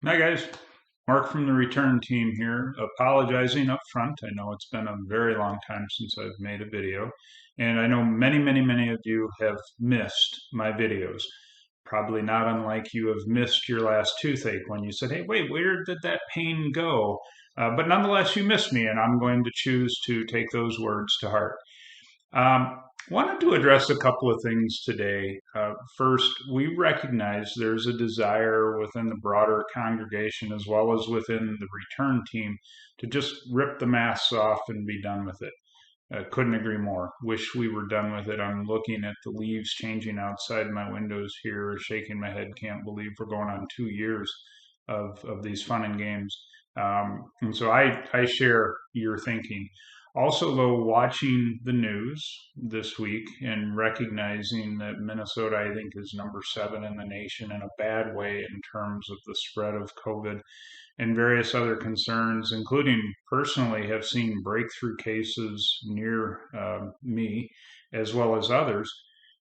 Hi guys, Mark from the return team here, apologizing up front. I know it's been a very long time since I've made a video, and I know many of you have missed my videos. Probably not unlike you have missed your last toothache when you said, hey, wait, where did that pain go? But nonetheless, you missed me, and I'm going to choose to take those words to heart. Wanted to address a couple of things today. First, we recognize there's a desire within the broader congregation as well as within the return team to just rip the masks off and be done with it. Couldn't agree more. Wish we were done with it. I'm looking at the leaves changing outside my windows here, shaking my head. Can't believe we're going on 2 years of these fun and games. And so I share your thinking. Also, though, watching the news this week and recognizing that Minnesota, I think, is number 7 in the nation in a bad way in terms of the spread of COVID and various other concerns, including personally have seen breakthrough cases near me as well as others.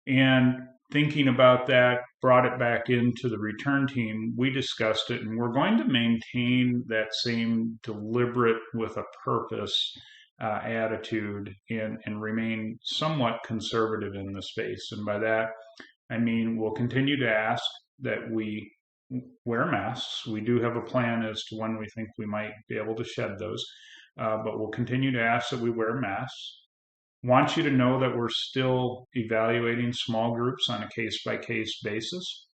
And thinking about that, brought it back into the return team. We discussed it, and we're going to maintain that same deliberate with a purpose attitude and remain somewhat conservative in the space. And by that, I mean we'll continue to ask that we wear masks. We do have a plan as to when we think we might be able to shed those, but we'll continue to ask that we wear masks. Want you to know that we're still evaluating small groups on a case-by-case basis.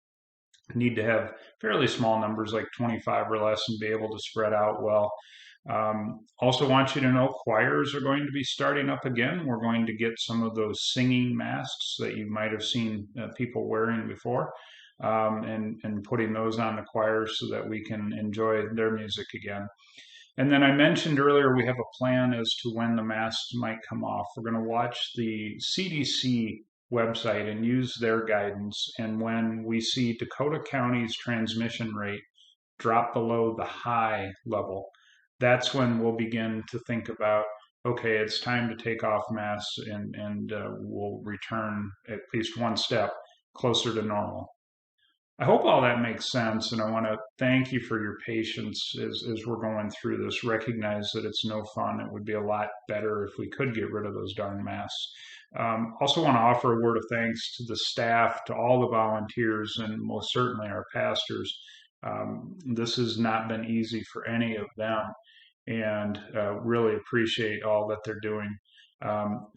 Need to have fairly small numbers like 25 or less and be able to spread out well. Also want you to know choirs are going to be starting up again. We're going to get some of those singing masks that you might have seen people wearing before, and putting those on the choirs so that we can enjoy their music again. And then I mentioned earlier we have a plan as to when the masks might come off. We're going to watch the CDC website and use their guidance. And when we see Dakota County's transmission rate drop below the high level, that's when we'll begin to think about, okay, it's time to take off masks and we'll return at least one step closer to normal. I hope all that makes sense, and I want to thank you for your patience as we're going through this. Recognize that it's no fun. It would be a lot better if we could get rid of those darn masks. Also want to offer a word of thanks to the staff, to all the volunteers, and most certainly our pastors. This has not been easy for any of them, and really appreciate all that they're doing.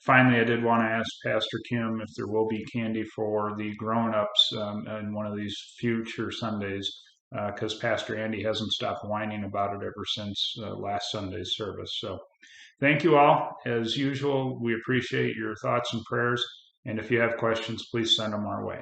Finally, I did want to ask Pastor Kim if there will be candy for the grown-ups in one of these future Sundays, because Pastor Andy hasn't stopped whining about it ever since last Sunday's service. So thank you all. As usual, we appreciate your thoughts and prayers. And if you have questions, please send them our way.